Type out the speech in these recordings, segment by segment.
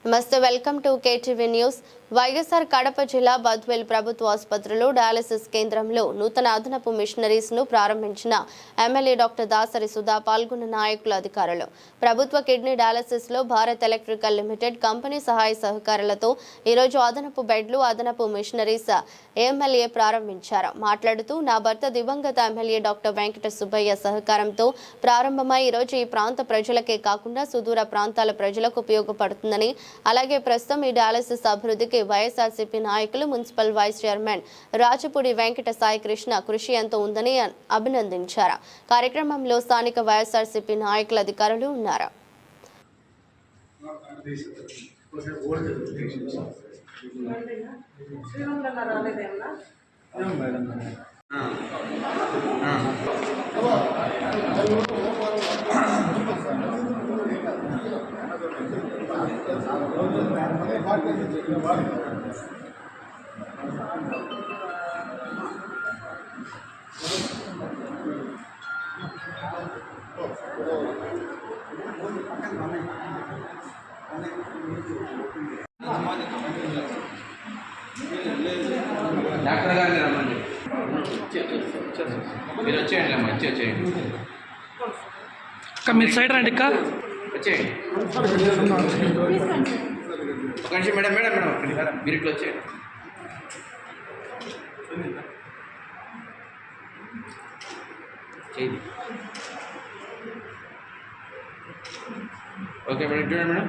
నమస్తే, welcome to KTV news. YSR Kadapa జిల్లా బద్వేల్ ప్రభుత్వ ఆసుపత్రిలో డయాలసిస్ కేంద్రంలో నూతన అదనపు మిషనరీస్ ను ప్రారంభించిన ఎమ్మెల్యే డాక్టర్ దాసరి సుధా పాల్గొన్న నాయకులు, అధికారులు. ప్రభుత్వ కిడ్నీ డయాలసిస్ లో భారత్ ఎలక్ట్రికల్ లిమిటెడ్ కంపెనీ సహాయ సహకారాలతో ఈరోజు అదనపు బెడ్లు, అదనపు మిషనరీస్ ఎమ్మెల్యే ప్రారంభించారు. మాట్లాడుతూ, నా భర్త దివంగత ఎమ్మెల్యే డాక్టర్ వెంకట సుబ్బయ్య సహకారంతో ప్రారంభమై ఈరోజు ఈ ప్రాంత ప్రజలకే కాకుండా సుదూర ప్రాంతాల ప్రజలకు ఉపయోగపడుతుందని, అలాగే ప్రస్తుతం ఈ డయాలసిస్ అభివృద్ధికి వైఎస్ఆర్సీపీ నాయకులు, municipal vice chairman Rajapudi Venkata Sai Krishna కృషి ఎంతో ఉందని అభినందించారు. కార్యక్రమంలో స్థానిక వైఎస్ఆర్సీపీ నాయకులు, అధికారులు ఉన్నారు. డాక్టర్ గారిని రమ్మండి. మీరు వచ్చేయండి అమ్మా, వచ్చేయండి. మీరు సైడ్ రండి. వచ్చేయండి. ఒక నిమిషం మేడం, మేడం మేడం మీరు ఇట్లా వచ్చేయండి. చేయండి. ఓకే మేడం, చూడండి మేడం.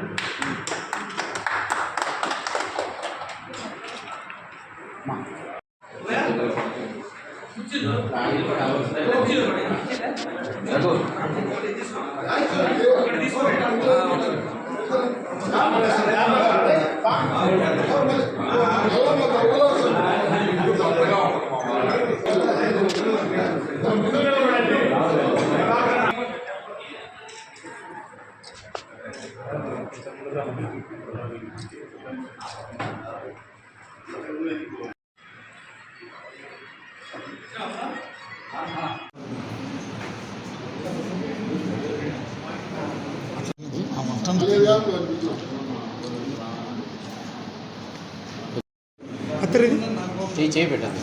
చేయి పెట్టండి.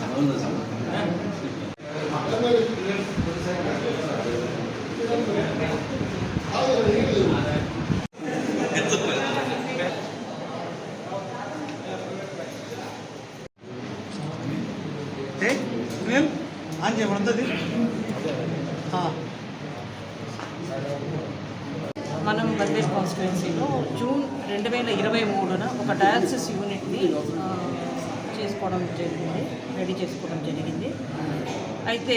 మనం బద్వేల్ కాన్స్టిట్యున్సీలో జూన్ 2023న ఒక డయాలసిస్ యూనిట్ని రెడీ చేసుకోవడం జరిగింది. అయితే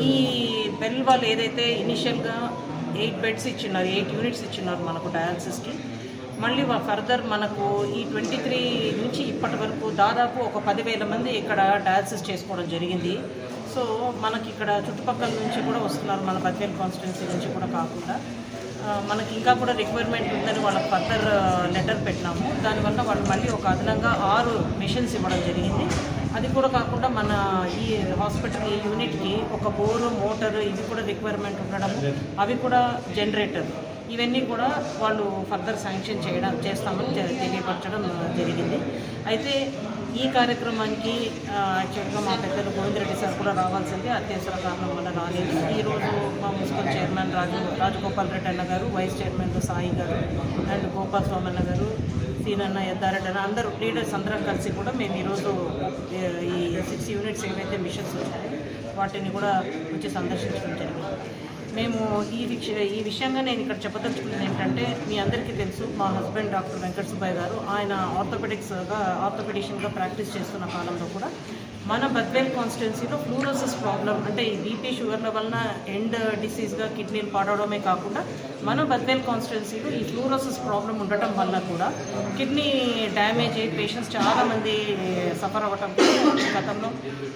ఈ బెల్ వాళ్ళు ఏదైతే ఇనిషియల్గా 8 బెడ్స్ ఇచ్చినారు, 8 యూనిట్స్ ఇచ్చినారు మనకు డయాలసిస్కి. మళ్ళీ ఫర్దర్ మనకు ఈ 23 నుంచి ఇప్పటి వరకు దాదాపు ఒక 10,000 మంది ఇక్కడ డయాలసిస్ చేసుకోవడం జరిగింది. సో మనకి ఇక్కడ చుట్టుపక్కల నుంచి కూడా వస్తున్నారు, మన బద్వేల్ కాన్స్టిట్యున్సీ నుంచి కూడా కాకుండా. మనకి ఇంకా కూడా రిక్వైర్మెంట్ ఉందని వాళ్ళకి ఫర్దర్ లెటర్ పెట్టినాము. దానివల్ల వాళ్ళు మళ్ళీ ఒక అదనంగా 6 మిషన్స్ ఇవ్వడం జరిగింది. అది కూడా కాకుండా మన ఈ హాస్పిటల్ ఈ యూనిట్కి ఒక బోరు, మోటారు ఇవి కూడా రిక్వైర్మెంట్ ఉండడం, అవి కూడా జనరేటర్, ఇవన్నీ కూడా వాళ్ళు ఫర్దర్ శాంక్షన్ చేస్తామని తెలియపరచడం జరిగింది. అయితే ఈ కార్యక్రమానికి యాక్చువల్గా మా పెద్దలు గోవిందరెడ్డి సార్ కూడా రావాల్సింది, అత్యవసర కారణం వల్ల రాలేదు. ఈరోజు మా మున్సిపల్ చైర్మన్ రాజగోపాల్ రెడ్డి అన్న గారు, వైస్ చైర్మన్ సాయి గారు అండ్ గోపాల్ స్వామి అన్న గారు, సీనన్న, ఎద్దారెడ్డి అన్న, అందరూ లీడర్స్ అందరం కలిసి కూడా మేము ఈరోజు ఈ 6 యూనిట్స్ ఏవైతే మిషన్స్ వచ్చాయో వాటిని కూడా వచ్చి సందర్శించడం జరిగింది. మేము ఈ విషయంగా నేను ఇక్కడ చెప్పదలుచుకున్నది ఏంటంటే, మీ అందరికీ తెలుసు, మా హస్బెండ్ డాక్టర్ వెంకట సుబ్బయ్య గారు ఆయన ఆర్థోపెడిషియన్గా ప్రాక్టీస్ చేస్తున్న కాలంలో కూడా మన బద్వేల్ కాన్స్టిట్యున్సీలో ఫ్లూరోసిస్ ప్రాబ్లం, అంటే ఈ బీపీ షుగర్ల వలన ఎండ్ డిసీజ్గా కిడ్నీలు పాడవడమే కాకుండా మన బద్వేల్ కాన్స్టిట్యున్సీలో ఈ ఫ్లూరోసిస్ ప్రాబ్లం ఉండటం వల్ల కూడా కిడ్నీ డ్యామేజ్ అయ్యి పేషెంట్స్ చాలామంది సఫర్ అవ్వటం గతంలో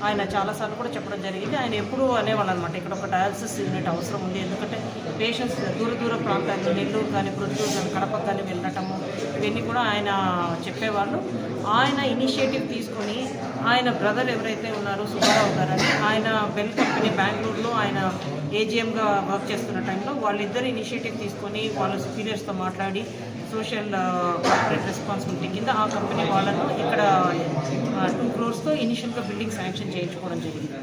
ఆయన చాలాసార్లు కూడా చెప్పడం జరిగింది. ఆయన ఎప్పుడూ అనేవాళ్ళు అనమాట, ఇక్కడ ఒక డయాలసిస్ యూనిట్ అవసరం ఉంది, ఎందుకంటే పేషెంట్స్ దూర ప్రాంతాలు, నెల్లూరు కానీ, ప్రొద్దుటూరు కానీ, కడప కానీ వెళ్ళటము, ఇవన్నీ కూడా ఆయన చెప్పేవాళ్ళు. ఆయన ఇనిషియేటివ్ తీసుకొని ఆయన బ్రదర్ ఎవరైతే ఉన్నారో సుబ్బారావు గారు అని, ఆయన బెల్ కంపెనీ బెంగళూరులో ఆయన ఏజీఎంగా వర్క్ చేస్తున్న టైంలో వాళ్ళిద్దరు ఇనిషియేటివ్ తీసుకొని వాళ్ళ సుపీరియర్స్తో మాట్లాడి సోషల్ కార్పొరేట్ రెస్పాన్సిబిలిటీ కింద ఆ కంపెనీ వాళ్ళను ఇక్కడ 2 crores ఇనిషియల్గా బిల్డింగ్ శాంక్షన్ చేయించుకోవడం జరిగింది.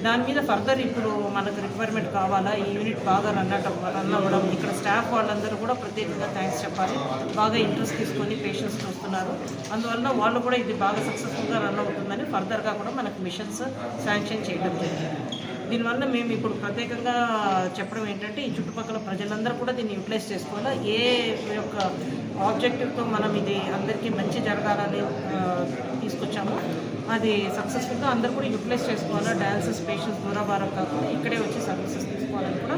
దాని మీద ఫర్దర్ ఇప్పుడు మనకు రిక్వైర్మెంట్ కావాలా, ఈ యూనిట్ బాగా రన్ అవ్వడం, ఇక్కడ స్టాఫ్ వాళ్ళందరూ కూడా ప్రత్యేకంగా థ్యాంక్స్ చెప్పాలి. బాగా ఇంట్రెస్ట్ తీసుకొని పేషెంట్స్ చూస్తున్నారు. అందువలన వాళ్ళు కూడా ఇది బాగా సక్సెస్ఫుల్గా రన్ అవుతుందని ఫర్దర్గా కూడా మనకు మిషన్స్ శాంక్షన్ చేయడం జరిగింది. దీనివల్ల మేము ఇప్పుడు ప్రత్యేకంగా చెప్పడం ఏంటంటే ఈ చుట్టుపక్కల ప్రజలందరూ కూడా దీన్ని యూటిలైజ్ చేసుకోవాలా. ఏ యొక్క ఆబ్జెక్టివ్తో మనం ఇది అందరికీ మంచి జరగాలని తీసుకొచ్చామో అది సక్సెస్ఫుల్గా అందరూ కూడా యూటిలైజ్ చేసుకోవాలా. డయాలసిస్ పేషెంట్స్ దూరభారం కాకుండా ఇక్కడే వచ్చి సర్వీసెస్ తీసుకోవాలని కూడా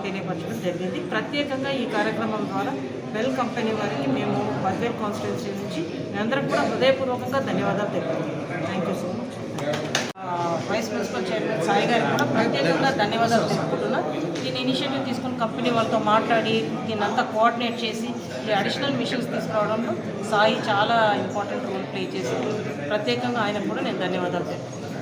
తెలియపరచడం జరిగింది. ప్రత్యేకంగా ఈ కార్యక్రమం ద్వారా వెల్ కంపెనీ వారికి మేము బద్వేల్ కాన్స్టిట్యున్సీ నుంచి మేమందరం కూడా హృదయపూర్వకంగా ధన్యవాదాలు తెలుపుతున్నాం. Thank you so much. Vice principal chairman Sai గారికి కూడా ప్రత్యేకంగా ధన్యవాదాలు తెలుపుకుంటున్నాం. దీన్ని ఇనిషియేటివ్ తీసుకుని కంపెనీ వాళ్ళతో మాట్లాడి దీన్ని అంతా కోఆర్డినేట్ చేసి అడిషనల్ మిషన్స్ తీసుకురావడంలో సాయి చాలా ఇంపార్టెంట్ రోల్ ప్లే చేశారు. ప్రత్యేకంగా ఆయనకు కూడా నేను ధన్యవాదాలు తెలుపుతున్నాను.